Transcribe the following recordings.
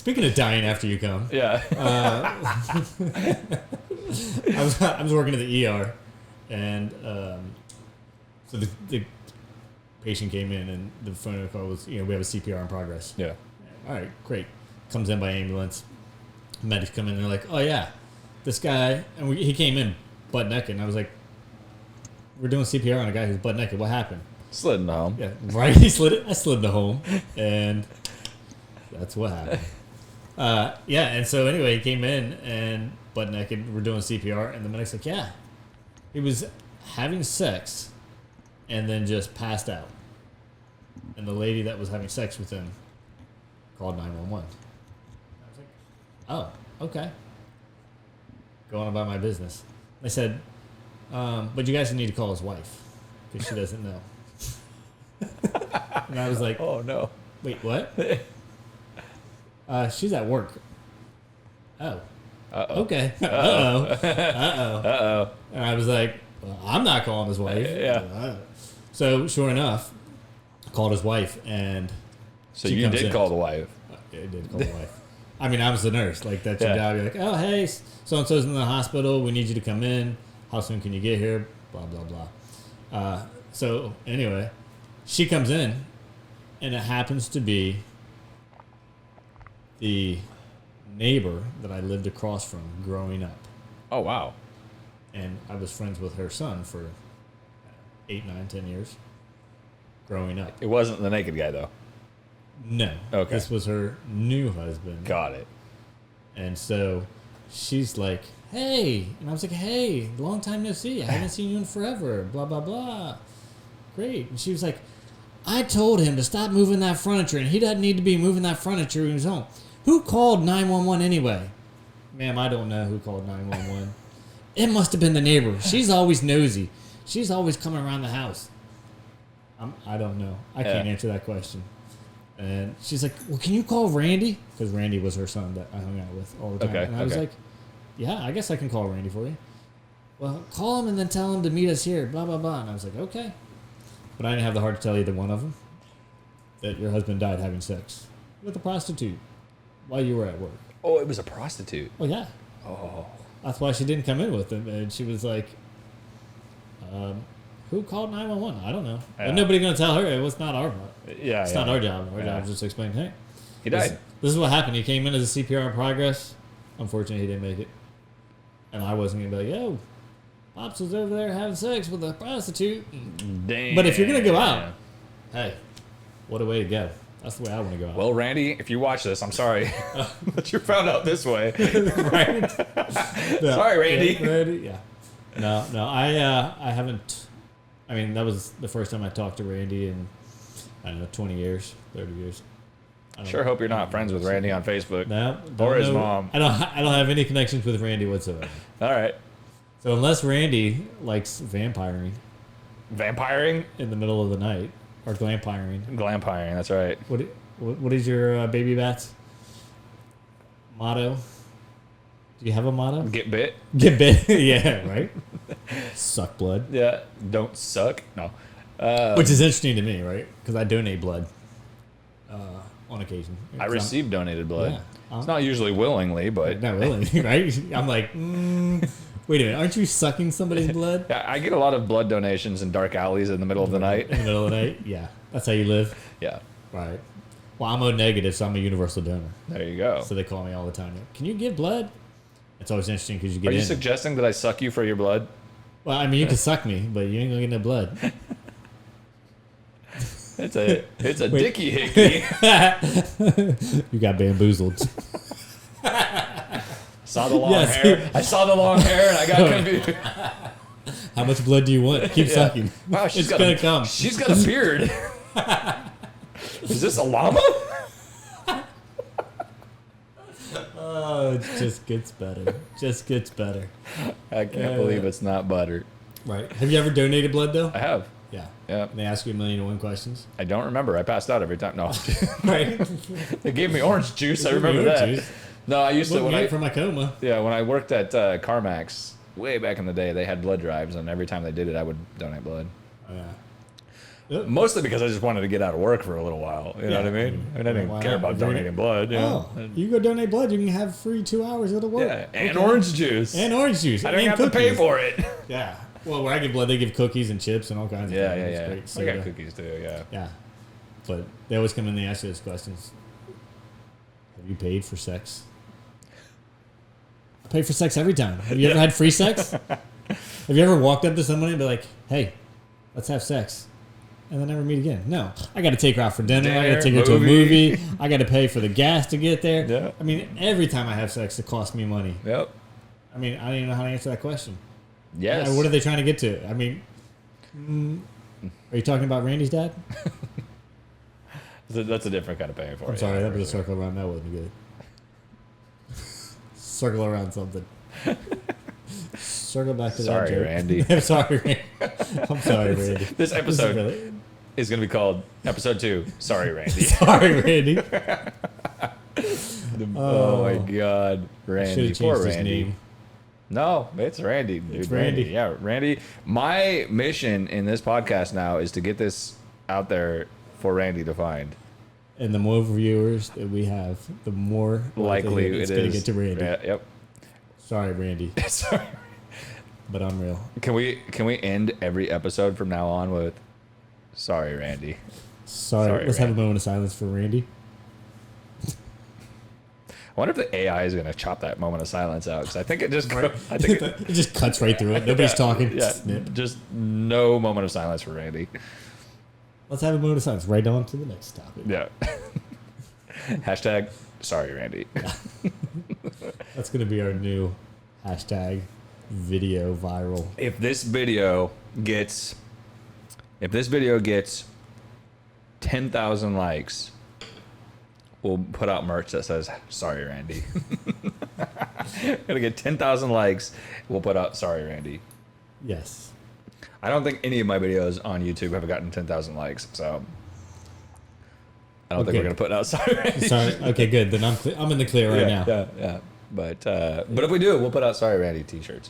Speaking of dying after you come, Yeah. I was working at the ER, and so the patient came in, and the phone call was, we have a CPR in progress. Yeah. All right, great. Comes in by ambulance. Medics come in, and they're like, oh yeah, this guy, and he came in butt naked, and I was like, we're doing CPR on a guy who's butt naked. What happened? Slid in the home. Yeah, right. I slid in the home, and that's what happened. And so anyway, he came in and butt naked. We're doing CPR, and the medic's like, yeah, he was having sex, and then just passed out. And the lady that was having sex with him called 911. I was like, oh, okay. Going about my business. They said, but you guys need to call his wife because she doesn't know. And I was like, Oh, no. wait, what? She's at work. Oh. Uh-oh. Okay. Uh-oh. Uh-oh. Uh-oh. And I was like, well, I'm not calling his wife. Yeah. So sure enough, I called his wife, and So she you comes did in. call the wife. I did call the wife. I mean, I was the nurse. Like, that's your Yeah. job. You're like, oh, hey, so-and-so's in the hospital. We need you to come in. How soon can you get here? Blah, blah, blah. So anyway, she comes in, and it happens to be the neighbor that I lived across from growing up. Oh, wow. And I was friends with her son for 8, 9, 10 years growing up. It wasn't the naked guy, though. No. Okay. This was her new husband. Got it. And so she's like, hey. And I was like, hey, long time no see. I haven't seen you in forever. Blah, blah, blah. Great. And she was like, I told him to stop moving that furniture, and he doesn't need to be moving that furniture in his home. Who called 911 anyway? Ma'am, I don't know who called 911. It must have been the neighbor. She's always nosy. She's always coming around the house. I don't know. I can't answer that question. And she's like, well, can you call Randy? Because Randy was her son that I hung out with all the time. Okay, And I was like, yeah, I guess I can call Randy for you. Well, call him and then tell him to meet us here, blah, blah, blah. And I was like, okay. But I didn't have the heart to tell either one of them that your husband died having sex with a prostitute while you were at work. Oh, it was a prostitute. Oh, yeah. Oh. That's why she didn't come in with him. And she was like, who called 911? I don't know. Yeah. But nobody going to tell her. It was not our job. Yeah, It's not our job. Our job is just to explain, hey. He died. This is what happened. He came in as a CPR in progress. Unfortunately, he didn't make it. And I wasn't going to be like, yo, Pops was over there having sex with a prostitute. Damn. But if you're going to go out, hey, what a way to go. That's the way I want to go out. Well, Randy, if you watch this, I'm sorry that you found out this way. Right? Sorry, Randy. Yeah, Randy. Yeah. No, I haven't. I mean, that was the first time I talked to Randy in, I don't know, 20 years, 30 years. Sure hope you're not friends with Randy on Facebook. No. Or his mom. I don't have any connections with Randy whatsoever. All right. So unless Randy likes vampiring Vampiring? in the middle of the night, or glampiring. Glampiring, that's right. What is your baby bats motto? Do you have a motto? Get bit? Get bit. Yeah, right? Suck blood. Yeah. Don't suck? No. Which is interesting to me, right? Because I donate blood on occasion. I receive donated blood. Yeah. It's not usually willingly, but... Not willingly, right? I'm like, wait a minute, aren't you sucking somebody's blood? Yeah, I get a lot of blood donations in dark alleys in the middle of the night. In the middle of the night? Yeah. That's how you live? Yeah. Right. Well, I'm O negative, so I'm a universal donor. There you go. So they call me all the time. Can you give blood? It's always interesting because you get Are you in. suggesting that I suck you for your blood? Well, I mean, you can suck me, but you ain't gonna get no blood. It's a dicky hickey. You got bamboozled. Saw the long hair. I saw the long hair and I got confused. How much blood do you want? Keep sucking. Wow, It's gonna come. She's got a beard. Is this a llama? Oh, it just gets better. Just gets better. I can't believe it's not butter. Right. Have you ever donated blood, though? I have. Yeah. Yeah. And they ask you 1,000,001 questions. I don't remember. I passed out every time. No. Right. They gave me orange juice. I remember that. Juice. No, I used to when I from my coma. yeah when I worked at CarMax way back in the day. They had blood drives, and every time they did it, I would donate blood. Yeah. Mostly because I just wanted to get out of work for a little while. You know what I mean? And I didn't care about donating blood. You know? You go donate blood, you can have free 2 hours of the work. Yeah, and orange juice. And orange juice. I didn't have to pay for it. Yeah. Well, where I give blood, they give cookies and chips and all kinds of things. Yeah. Great. I got cookies too, yeah. Yeah. But they always come in and they ask you those questions. Have you paid for sex? I pay for sex every time. Have you ever had free sex? Have you ever walked up to somebody and be like, hey, let's have sex? And then never meet again. No. I got to take her out for dinner. I got to take her to a movie. I got to pay for the gas to get there. Yeah. I mean, every time I have sex, it costs me money. Yep. I mean, I don't even know how to answer that question. Yes. What are they trying to get to? I mean, are you talking about Randy's dad? That's a different kind of paying for it. I'm sorry, that was a circle around. That wasn't good. Circle around something. Circle back to that joke. Randy. I'm sorry, Randy. I'm sorry, Randy. This episode is going to be called Episode 2. Sorry, Randy. Sorry, Randy. Oh my God, Randy. Poor Randy. Name. No, it's Randy, dude. It's Randy. Yeah, Randy. My mission in this podcast now is to get this out there for Randy to find. And the more viewers that we have, the more likely it's going to get to Randy. Yeah, yep. Sorry, Randy. Sorry. But I'm real. Can we end every episode from now on with sorry, Randy? Sorry Let's Randy. have a moment of silence for Randy. I wonder if the AI is going to chop that moment of silence out, because I think it just it just cuts right through it. Nobody's talking. Yeah, Snip. just no moment of silence for Randy. Let's have a moment of silence. Right on to the next topic. Yeah. Hashtag sorry, Randy. That's going to be our new hashtag video viral. If this video gets 10,000 likes, we'll put out merch that says sorry, Randy. Gonna get 10,000 likes, we'll put out sorry, Randy. Yes. I don't think any of my videos on YouTube have gotten 10,000 likes, so I don't think we're gonna put out sorry, Randy. Sorry. Okay, good. Then I'm in the clear right now. Yeah. But if we do, we'll put out sorry, Randy t-shirts.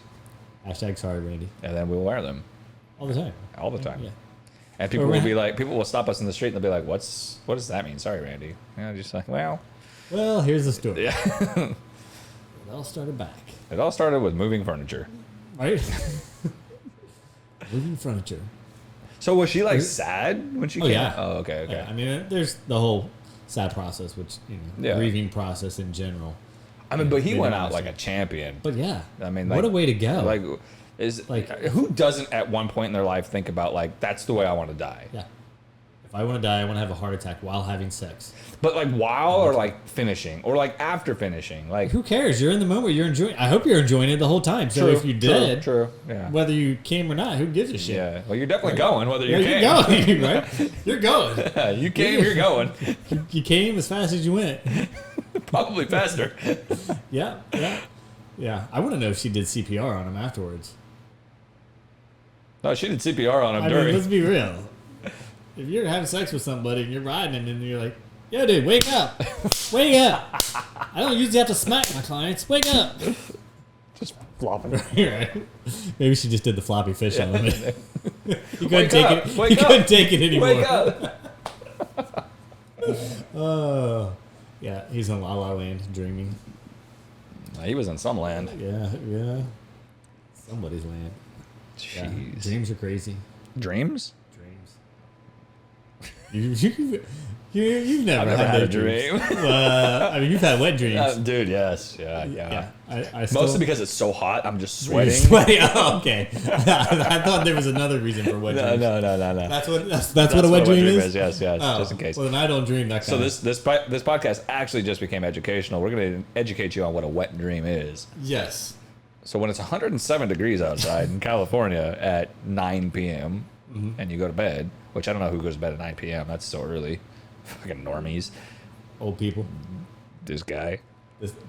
Hashtag sorry, Randy. And then we'll wear them All the time. all the time. Yeah. And people will be like, people will stop us in the street and they'll be like, what does that mean? Sorry, Randy. And just like, well, here's the story. yeah. It all started back. It all started with moving furniture. Right? Moving furniture. So was she like sad when she came? Yeah. Oh, okay. Yeah, I mean, there's the whole sad process, which, grieving process in general. I mean, but he went out like a champion. But yeah. I mean, what a way to go. Like, who doesn't at one point in their life think about like, that's the way I want to die? Yeah. If I want to die, I want to have a heart attack while having sex. But like while or like finishing or like after finishing, like who cares? You're in the moment. You're enjoying. I hope you're enjoing it the whole time. So if you did, yeah. Whether you came or not, who gives a shit? Yeah. Well, you're definitely going. Whether you came, you're going, right? You're going. You came. You're going. You came as fast as you went. Probably faster. Yeah. I want to know if she did CPR on him afterwards. No, she did CPR on him I during. mean, let's be real. If you're having sex with somebody and you're riding and you're like, yo, dude, wake up. Wake up. I don't usually have to smack my clients. Wake up. Just flopping. Right. Maybe she just did the floppy fish on him. You couldn't take it. You couldn't take it anymore. Wake up. Oh. Yeah, he's in La La Land dreaming. He was in some land. Yeah. Somebody's land. Jeez. Yeah. Dreams are crazy. Dreams? You've never I've never had a dreams. dream. I mean, you've had wet dreams. Dude, yes. Yeah. I still, Mostly because it's so hot, I'm just sweating. Oh, okay. I thought there was another reason for wet dreams. No. That's what a wet dream is? Yes, Oh, just in case. Well, then I don't dream that kind So this podcast actually just became educational. We're going to educate you on what a wet dream is. Yes. So when it's 107 degrees outside in California at 9 p.m. And you go to bed, which I don't know who goes to bed at 9 p.m. That's so early. Fucking normies. Old people. This guy.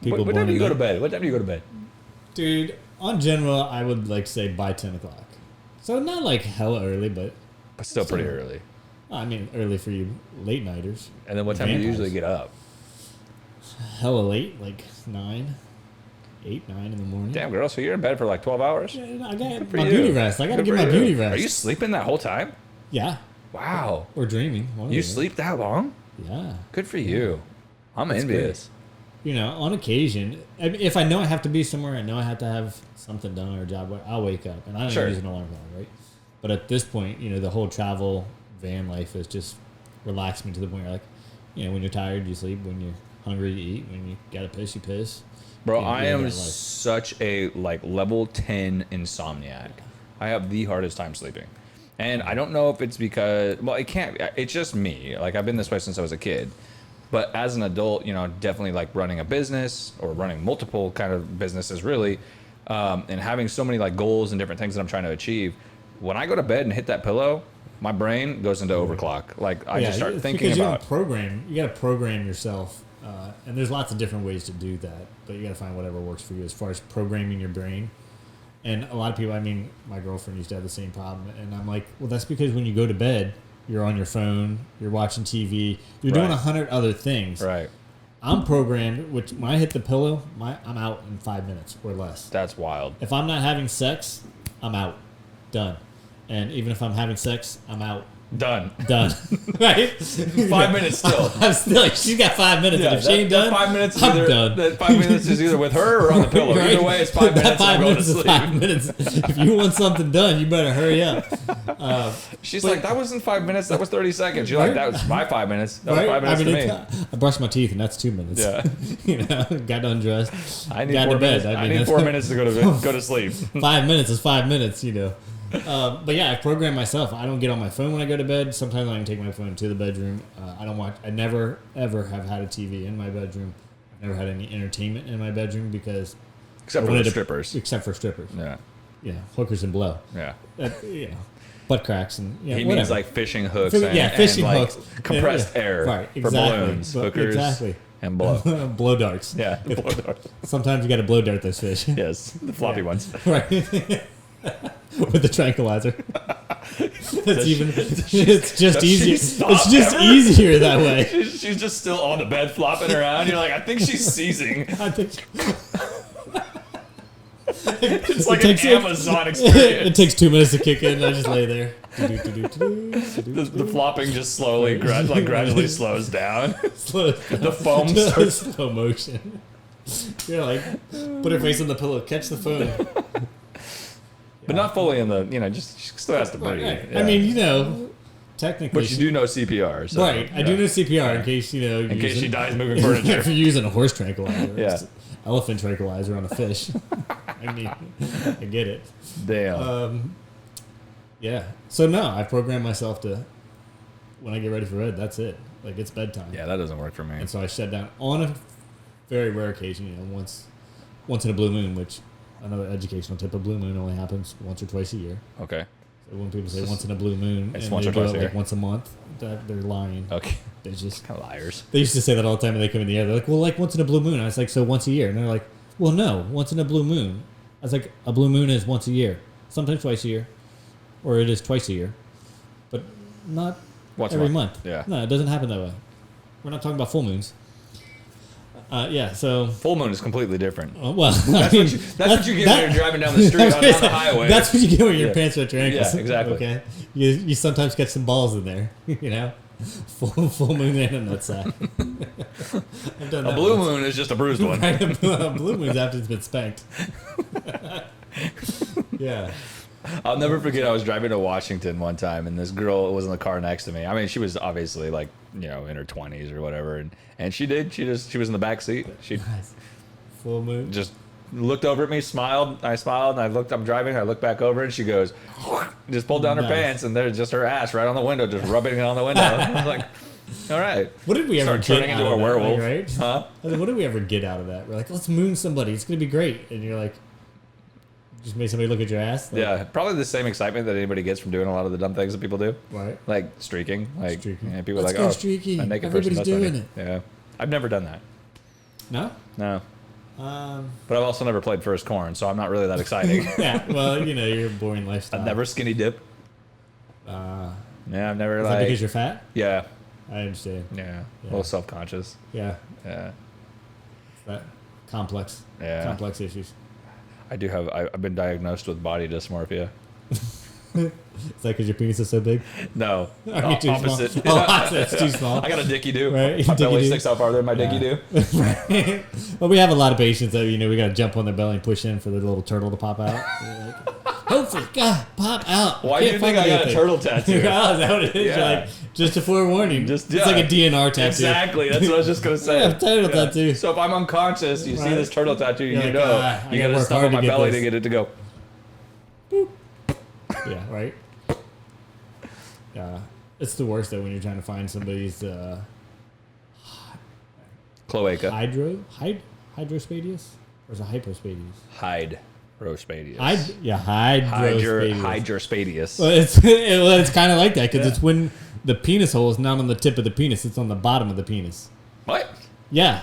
People What time do you go to bed? What time do you go to bed? Dude, on general, I would like say by 10 o'clock. So not like hella early, but Still pretty early. I mean, early for you late nighters. And then what time do you usually get up? Hella late, like 9 in the morning. Damn, girl. So you're in bed for like 12 hours? Yeah, I got my beauty rest. I got to get my beauty rest. Are you sleeping that whole time? Yeah. Wow. Or dreaming. You sleep that long? Yeah. Good for you. I'm envious. Great. On occasion, if I know I have to be somewhere, I know I have to have something done or a job, I'll wake up. And I don't use an alarm clock, right? But at this point, the whole travel van life has just relaxed me to the point where, like, when you're tired, you sleep. When you're hungry, you eat. When you gotta piss, you piss. Bro, I am such a level 10 insomniac. I have the hardest time sleeping. And I don't know if it's because, it's just me. Like, I've been this way since I was a kid. But as an adult, definitely like running a business or running multiple kind of businesses really, and having so many like goals and different things that I'm trying to achieve. When I go to bed and hit that pillow, my brain goes into overclock. Like, I just start thinking about... You got to program yourself. And there's lots of different ways to do that, but you got to find whatever works for you as far as programming your brain. And a lot of people, my girlfriend used to have the same problem. And I'm like, well, that's because when you go to bed, you're on your phone, you're watching TV, you're doing 100 other things. Right. I'm programmed, which when I hit the pillow, I'm out in 5 minutes or less. That's wild. If I'm not having sex, I'm out. Done. And even if I'm having sex, I'm out. Done. Right? 5 minutes still. I'm still like, she's got 5 minutes. Yeah, and if she ain't done, 5 minutes I'm done. That 5 minutes is either with her or on the pillow. Right? Either way, it's 5 minutes. That 5 minutes is 5 minutes. If you want something done, you better hurry up. She's like, that wasn't 5 minutes. That was 30 seconds. You're like, that was my 5 minutes. That was 5 minutes to me. I brushed my teeth, and that's 2 minutes. Yeah. Got undressed. I need got 4 to bed. minutes. I need 4 minutes to go to sleep. 5 minutes is 5 minutes, But yeah, I program myself. I don't get on my phone when I go to bed. Sometimes I can take my phone to the bedroom. I never, ever have had a TV in my bedroom. I've never had any entertainment in my bedroom because... Except for the strippers. Except for strippers. Yeah. Yeah, hookers and blow. Yeah. Butt cracks and he whatever. means like fishing hooks fishing and hooks. Compressed air right, for balloons, hookers, and blow. Blow darts. Yeah, blow darts. Sometimes you got to blow dart those fish. Yes, the floppy ones. Right. With the tranquilizer. It's just easier. It's just easier that way. She's just still on the bed flopping around. You're like, I think she's seizing. I think it's like an Amazon experience. It takes 2 minutes to kick in. I just lay there. The flopping just slowly, gradually slows down. The foam starts slow motion. You're like, put her face on the pillow, catch the phone. But not fully in the, just she still has to breathe. Right. Yeah. Technically. But you do know CPR. So, right. I do know CPR in case, in case she dies moving furniture. If you're using a horse tranquilizer. Yeah. Elephant tranquilizer on a fish. I get it. Damn. Yeah. So, no, I programmed myself to, when I get ready for bed, that's it. Like, it's bedtime. Yeah, that doesn't work for me. And so I shut down on a very rare occasion, once in a blue moon, which... Another educational tip: a blue moon only happens once or twice a year. Okay. So when people say once in a blue moon, it's and once they or do twice it a year. like once a month, they're lying. Okay. They're just kind of liars. They used to say that all the time when they come in the air. They're like, well, like once in a blue moon. I was like, so once a year. And they're like, well, no, once in a blue moon. I was like, a blue moon is once a year, sometimes twice a year, or it is twice a year, but not once every month. Yeah. No, it doesn't happen that way. We're not talking about full moons. So full moon is completely different. Well, that's what you get when you're driving down the street on the highway. That's what you get when your pants are at your ankles. Yeah, exactly. Okay, you sometimes catch some balls in there. Full moon and a nutsack. I've done that. A blue moon is just a bruised one. Right, a blue moon's after it's been spanked. Yeah. I'll never forget. I was driving to Washington one time, and this girl was in the car next to me. I mean, she was obviously like, in her 20s or whatever, and she was in the back seat. She full moon. Just looked over at me, smiled. I smiled, and I'm driving. I look back over, and she goes, just pulled down her pants, and there's just her ass right on the window, just rubbing it on the window. I was like, all right. What did we ever get turning into a werewolf? Right? Huh? What did we ever get out of that? We're like, let's moon somebody. It's gonna be great, and you're like. Just made somebody look at your ass? Like, yeah, probably the same excitement that anybody gets from doing a lot of the dumb things that people do. Right. Like streaking. Like, streaking. Yeah, people Let's are like, go streaky. A naked Everybody's person, doing it. Yeah. I've never done that. No? No. But I've also never played first corn, so I'm not really that exciting. Yeah, well, you're a boring lifestyle. I've never skinny dip. Yeah, I've never is like... that because you're fat? Yeah. I understand. Yeah. A little self-conscious. Yeah. Yeah. It's that complex. Yeah. Complex issues. I do have. I've been diagnosed with body dysmorphia. Is that because your penis is so big? No. Are you too Opposite. small? Oh, it's too small. I got a dicky do. Right? My Dicky belly do. sticks out farther than my dicky do. Right. Well, we have a lot of patients that, we got to jump on their belly and push in for the little turtle to pop out. Hopefully, God, pop out. Why do you think I got a turtle tattoo? Oh, is that what it is? Yeah. You're like, just a forewarning. It's yeah. like a DNR tattoo. Exactly. That's what I was just going to say. Yeah, turtle tattoo. So if I'm unconscious, you see this turtle tattoo, You're you like, know. You got to work stuff hard on my to get belly this. to get it to go. Yeah, right? It's the worst, though, when you're trying to find somebody's Cloaca. hydrospadias? Or is it hypospadias? Hydrospadias. Hydrospadias. Hydrospadias. Well, it's kind of like that because it's when the penis hole is not on the tip of the penis; it's on the bottom of the penis. What? Yeah.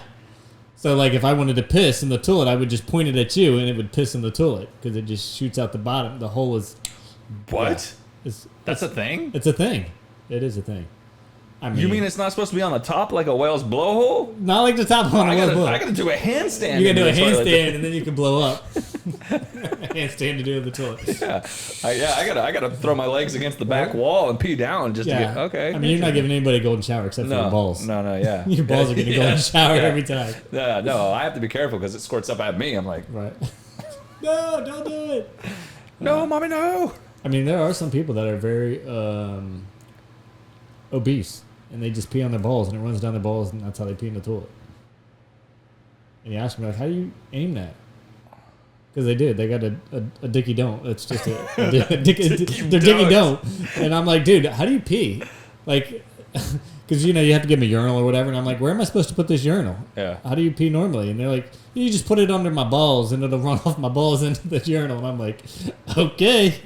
So, like, if I wanted to piss in the toilet, I would just point it at you, and it would piss in the toilet because it just shoots out the bottom. The hole is. What? Yeah, That's a thing? It's a thing. It is a thing. I mean, You mean it's not supposed to be on the top like a whale's blowhole? not like the top one? I gotta do a handstand. You gotta do a in the toilet. handstand, and then you can blow up. Handstand to do in the toilet. I gotta throw my legs against the back wall and pee down just to get okay. I mean, you're not giving anybody a golden shower except for your balls. No, yeah. Your balls are getting a golden shower every time. No, I have to be careful because it squirts up at me. I'm like, Right. No, don't do it. no, mommy, no. I mean, there are some people that are very obese, and they just pee on their balls, and it runs down their balls, and that's how they pee in the toilet. And you ask me, like, how do you aim that? Because they did. They got a dicky don't. It's just a dicky don't. And I'm like, dude, how do you pee? Like, because, you have to give them a urinal or whatever. And I'm like, where am I supposed to put this urinal? Yeah. How do you pee normally? And they're like, you just put it under my balls and it'll run off my balls into the urinal. And I'm like, okay,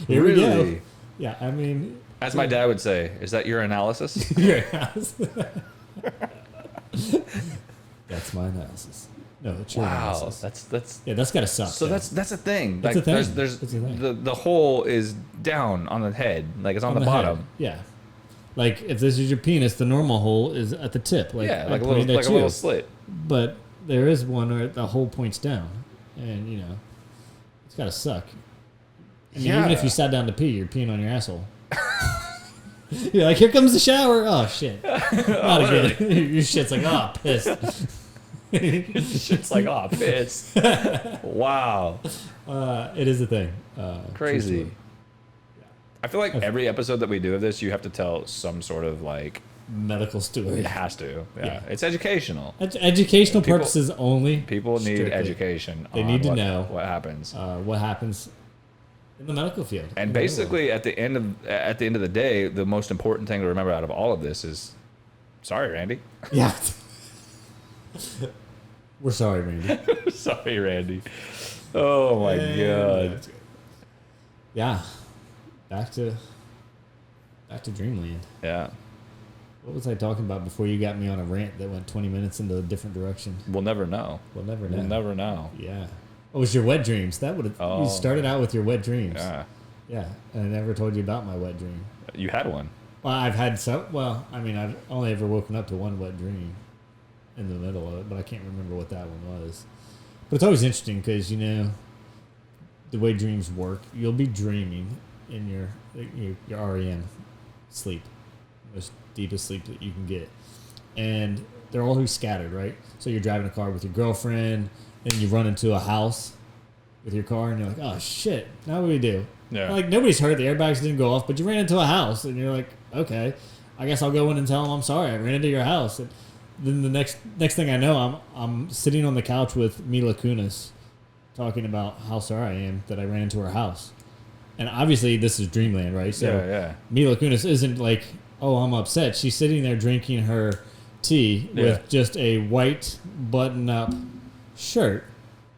here we go. Yeah, I mean. As my dad would say, is that your analysis? That's my analysis. No, it's your Wow, analysis. that's gotta suck. So though. that's a thing. That's Like a thing. there's It's a thing. the hole is down on the head, like it's on the bottom. head. Yeah. Like if this is your penis, the normal hole is at the tip. Like Yeah, I like a pointed little at like a you. little slit. But there is one where the hole points down, and it's gotta suck. I mean, even if you sat down to pee, you're peeing on your asshole. You're like, here comes the shower. Oh shit! Not again. Your shit's like, oh, pissed. Shit's like, oh, piss. Wow. It is a thing. Crazy. Truthfully. I feel like every episode that we do of this, you have to tell some sort of like Medical story. It has to. Yeah. Yeah. It's educational. Educational purposes only. People need strictly. education. They on need to know what happens. What happens in the medical field. And basically, at the end of the day, the most important thing to remember out of all of this is, sorry, Randy. Yeah. We're sorry, Randy. Sorry, Randy. Oh my god. Yeah. Back to Dreamland. Yeah. What was I talking about before you got me on a rant that went 20 minutes into a different direction? We'll never know. We'll never know. We'll never know. Yeah. Oh, it was your wet dreams. That would have. You started out with your wet dreams. Yeah. Yeah. And I never told you about my wet dream. You had one. Well, I've had some. Well, I mean, I've only ever woken up to one wet dream in the middle of it, but I can't remember what that one was. But it's always interesting because, the way dreams work, you'll be dreaming in your REM sleep, most deepest sleep that you can get. And they're all scattered, right? So you're driving a car with your girlfriend, and you run into a house with your car, and you're like, oh, shit, now what do we do? Yeah. Like, nobody's hurt, the airbags didn't go off, but you ran into a house, and you're like, okay, I guess I'll go in and tell them I'm sorry, I ran into your house. And then the next thing I know, I'm sitting on the couch with Mila Kunis talking about how sorry I am that I ran into her house. And obviously this is Dreamland, right? So yeah. Mila Kunis isn't like, oh, I'm upset. She's sitting there drinking her tea with just a white button-up shirt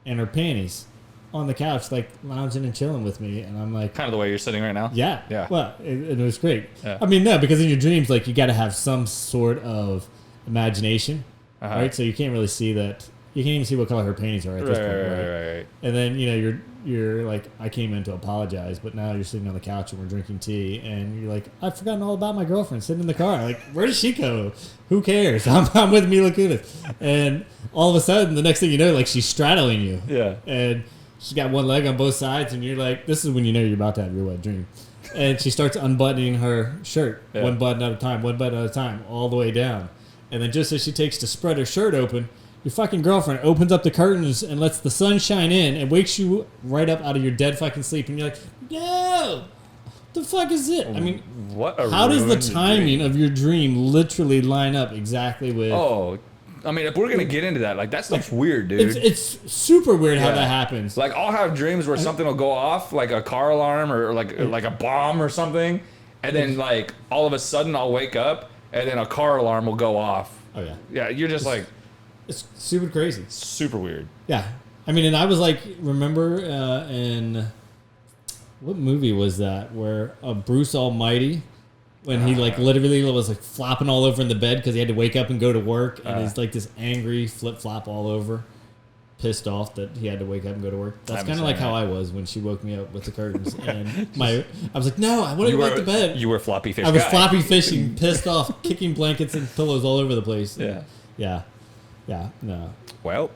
and her panties on the couch, like lounging and chilling with me. And I'm like... Kind of the way you're sitting right now? Yeah. Yeah. Well, it was great. Yeah. I mean, no, because in your dreams, like, you got to have some sort of imagination, right? So you can't really see that. You can't even see what color her panties are at this point, right? And then, you're like, I came in to apologize, but now you're sitting on the couch and we're drinking tea, and you're like, I've forgotten all about my girlfriend sitting in the car. Like, where does she go? Who cares? I'm with Mila Kunis. And all of a sudden, the next thing you know, like, she's straddling you. Yeah. And she's got one leg on both sides, and you're like, this is when you know you're about to have your wet dream. And she starts unbuttoning her shirt, one button at a time, all the way down. And then just as she takes to spread her shirt open, your fucking girlfriend opens up the curtains and lets the sun shine in and wakes you right up out of your dead fucking sleep. And you're like, no, the fuck is it? I mean, how does the timing of your dream literally line up exactly with... Oh, I mean, if we're going to get into that, like, that stuff's weird, dude. It's super weird how that happens. Like, I'll have dreams where something will go off, like a car alarm or like a bomb or something. And then, like, all of a sudden I'll wake up and then a car alarm will go off. Oh, yeah. Yeah, you're just like... It's super crazy. Super weird. Yeah. I mean, and I was like, remember in... What movie was that? Where Bruce Almighty... When he like literally was like flopping all over in the bed because he had to wake up and go to work, and he's like this angry flip flop all over, pissed off that he had to wake up and go to work. That's kind of like how I was when she woke me up with the curtains, and I was like, no, I want to go back to bed. You were floppy fish. I was floppy fishing, pissed off, kicking blankets and pillows all over the place. Yeah. No. Well,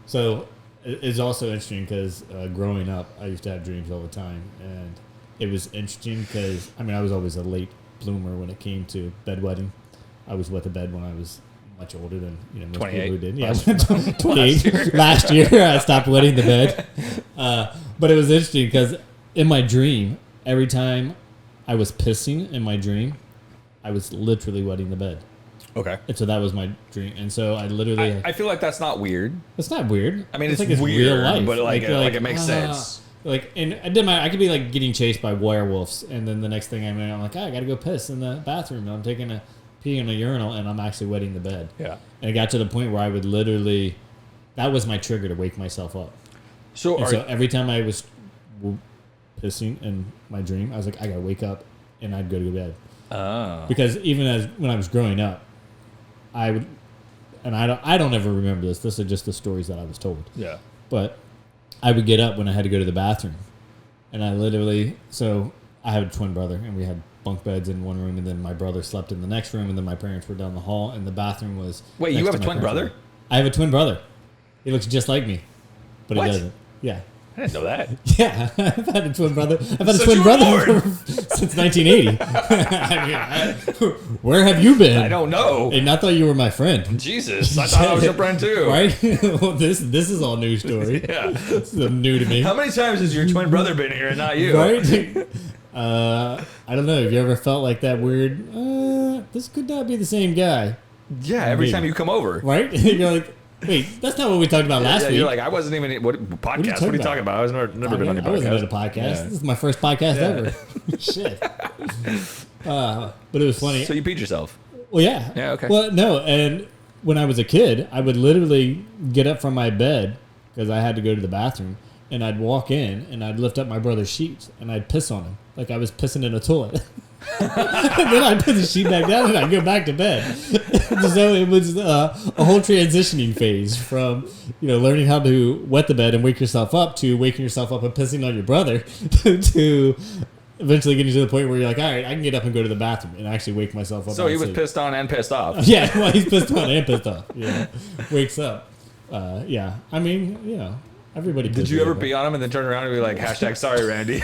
so it's also interesting because growing up, I used to have dreams all the time, and it was interesting because I mean I was always a late bloomer when it came to bedwetting. I was wet the bed when I was much older than most 28. people who did. Yeah, 28. Last year I stopped wetting the bed. But it was interesting because in my dream, every time I was pissing in my dream, I was literally wetting the bed. Okay. And so that was my dream. And so I literally... I feel like that's not weird. It's not weird. I mean, it's like weird, real life. but like it makes sense. Like, and I could be like getting chased by werewolves, and then the next thing I'm like, I gotta go piss in the bathroom. And I'm taking a pee in a urinal, and I'm actually wetting the bed. Yeah. And it got to the point where I would literally, that was my trigger to wake myself up. So every time I was pissing in my dream, I was like, I gotta wake up, and I'd go to bed. Oh. Because even when I was growing up, I would, and I don't ever remember this. This are just the stories that I was told. Yeah. But I would get up when I had to go to the bathroom. And I literally... So, I have a twin brother, and we had bunk beds in one room, and then my brother slept in the next room, and then my parents were down the hall, and the bathroom was... Wait, you have a twin brother? I have a twin brother. He looks just like me. But he doesn't. Yeah. I didn't know that. Yeah, I've had a twin brother. I've had a twin brother since 1980. I mean, where have you been? I don't know. And I thought you were my friend. Jesus, I thought I was your friend too. Right? Well, this is all new story. Yeah, this is new to me. How many times has your twin brother been here and not you? Right? I don't know. Have you ever felt like that weird? This could not be the same guy. Yeah, every time you come over. Right? You're like, wait, that's not what we talked about last week. You're like, I wasn't even... What podcast? What are you talking about? I was never been on your podcast. I wasn't on a podcast. Yeah. This is my first podcast ever. Shit. But it was funny. So you peed yourself? Well, yeah. Yeah, okay. Well, no, and when I was a kid, I would literally get up from my bed because I had to go to the bathroom, and I'd walk in, and I'd lift up my brother's sheets, and I'd piss on him like I was pissing in a toilet. And then I'd put the sheet back down and I'd go back to bed. So it was a whole transitioning phase from learning how to wet the bed and wake yourself up to waking yourself up and pissing on your brother to eventually getting to the point where you're like, all right, I can get up and go to the bathroom and actually wake myself up. So he was pissed on and pissed off. Yeah, well, he's pissed on and pissed off. Yeah, wakes up. Yeah, I mean, everybody. Did you ever pee on him and then turn around and be like, #sorry, Randy?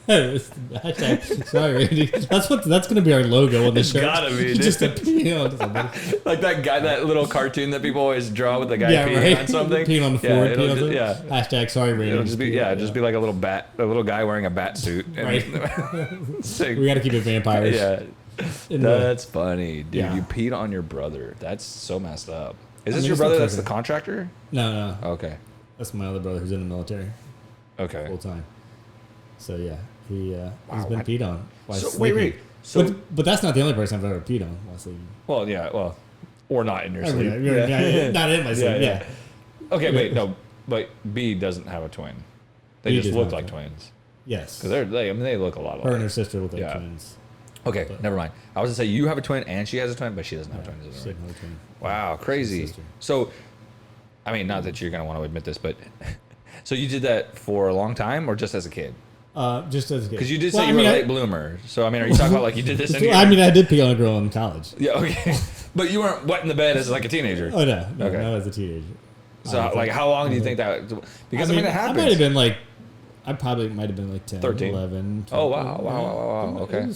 Sorry, Randy. That's going to be our logo on the shirt. Gotta be, dude. Just a pee on something. Like that guy, that little cartoon that people always draw with the guy peeing on something. Peeing on the floor. Yeah. #sorry, Randy. It'll just be like a little guy wearing a bat suit. Right. We got to keep it vampires. Yeah. That's funny, dude. Yeah. You peed on your brother. That's so messed up. Is this your brother that's the contractor? No. Okay. That's my other brother who's in the military. Okay. Full time. So yeah, he's been peed on. Wait. So, but that's not the only person I've ever peed on while sleeping. Well, yeah. Well, or not in your sleep. Not in my sleep. Yeah. Okay, wait, no, but B doesn't have a twin. They just look like twins. Yes. Because they look a lot alike. Her and her sister look like twins. Okay, never mind. I was gonna say you have a twin and she has a twin, but she doesn't have twins. She doesn't have a twin. Wow, crazy. So, I mean, not that you're gonna want to admit this, but so you did that for a long time, or just as a kid? Just as a kid. Because you did say you were a late bloomer. So, I mean, are you talking about like you did this in I mean, I did pee on a girl in college. Yeah, okay. But you weren't wet in the bed as like a teenager. Oh, no. Okay. Not as a teenager. So, like, how long do you think that... Because, I mean it happens. I might have been like... I probably might have been like 10, 13. 11. 12, Oh, wow. Okay.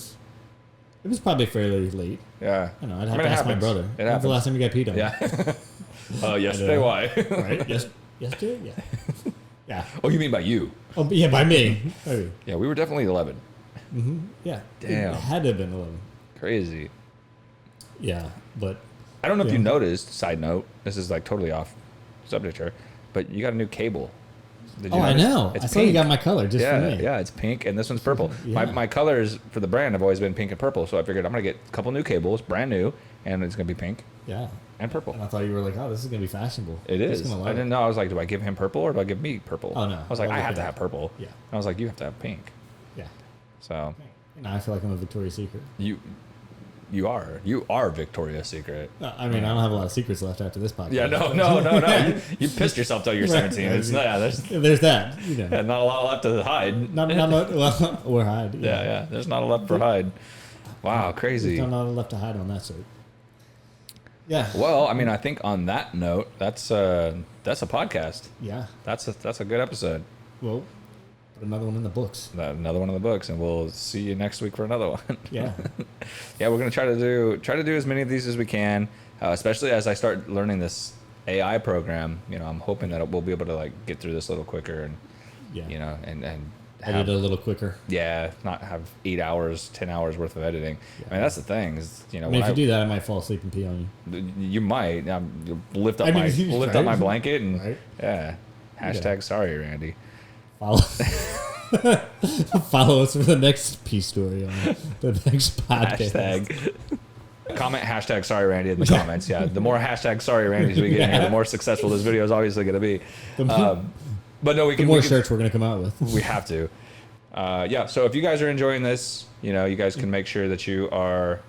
It was probably fairly late. Yeah. I don't know. I'd have to ask my brother. It When's the last time you got peed on? Yeah. Yesterday, why? Right? Yesterday? Yeah. Yeah. Oh, you mean by you? Oh, yeah, by me. Maybe. Yeah, we were definitely 11. Mm-hmm. Yeah. Damn. It had to have been 11. Crazy. Yeah, but... I don't know if you noticed, side note, this is like totally off subject here, but you got a new cable. Did you I notice? know. It's I saw you got my color just for me. Yeah, it's pink, and this one's purple. Yeah. My colors for the brand have always been pink and purple, so I figured I'm going to get a couple new cables, brand new, and it's going to be pink Yeah. and purple. And I thought you were like, oh, this is going to be fashionable. It He's is. gonna I love didn't know. I was like, do I give him purple or do I give me purple? Oh, no. I was like, I'll I look have at to that. have purple. Yeah. I was like, you have to have pink. Yeah. So Now I feel like I'm a Victoria's Secret. you are Victoria's Secret. I mean, I don't have a lot of secrets left after this podcast. Yeah, no. You pissed yourself till you're 17. Right. It's, There's that. You know. yeah, not a lot left to hide. Not well, or hide. Yeah. There's not a lot for hide. Wow, crazy. There's not left to hide on that side. Yeah. Well, I mean, I think on that note, that's a podcast. Yeah. That's a good episode. Well, put another one in the books. Another one in the books, and we'll see you next week for another one. Yeah. Yeah, we're gonna try to do as many of these as we can, especially as I start learning this AI program. You know, I'm hoping that we'll be able to like get through this a little quicker, and Yeah. you know, and Edit a little quicker. yeah, not have 8 hours, 10 hours worth of editing. Yeah. I mean, that's the thing is, you know, I mean, when if you do that, I might fall asleep and pee on you. you might lift up I mean, lift right? up my blanket and Right? yeah. Hashtag sorry, Randy. Follow, follow us for the next pee story on the next podcast. Hashtag. Comment hashtag sorry Randy in the comments. Yeah, the more hashtag sorry Randys we get in here, the more successful this video is obviously going to be. But no, we The can. more shirts we're going to come out with. We have to. Yeah. So if you guys are enjoying this, you know, you guys can make sure that you are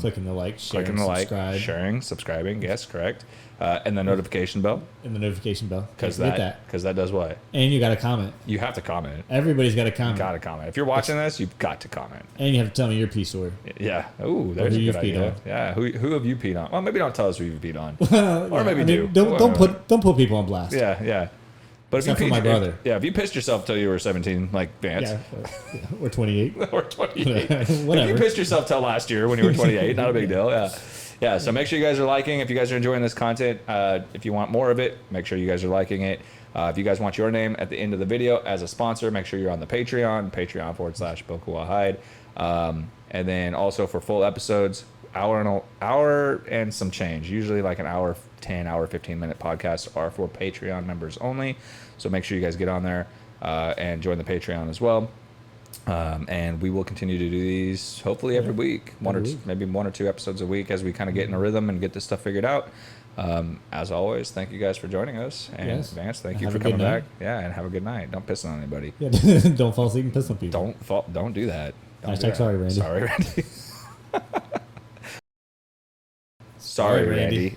Clicking the like, sharing, clicking the like, subscribe, sharing, subscribing. Yes, correct. And the notification bell and the notification bell. because Don't that forget does what? And you got to comment. You have to comment. Everybody's got to comment. Got to comment. If you're watching this, you've got to comment. And you have to tell me your pee story. Yeah. Ooh, there's who a you've good peed idea. on. Yeah. Who have you peed on? Well, maybe don't tell us who you've peed on. Or maybe do. Don't put people on blast. Yeah. But Except if you for my brother. If you pissed yourself till you were 17, like Vance, Or 28. or 28, Whatever. if you pissed yourself till last year when you were 28, not a big deal. Yeah. So make sure you guys are liking. If you guys are enjoying this content, if you want more of it, make sure you guys are liking it. If you guys want your name at the end of the video as a sponsor, make sure you're on the Patreon.com/Bokuwahyde. And then also for full episodes, hour and some change, usually like an hour 10 hour 15-minute podcasts are for Patreon members only, so make sure you guys get on there and join the Patreon as well, and we will continue to do these hopefully every week, maybe one or two episodes a week as we kind of get in a rhythm and get this stuff figured out. As always, thank you guys for joining us, and Yes. Vance, thank you Have for a good coming night. back. Yeah, and have a good night. Don't piss on anybody. Yeah, don't fall asleep and piss on people. Don't do that. Don't do Hashtag that. sorry, Randy. Sorry, Randy. Sorry, Randy. Randy.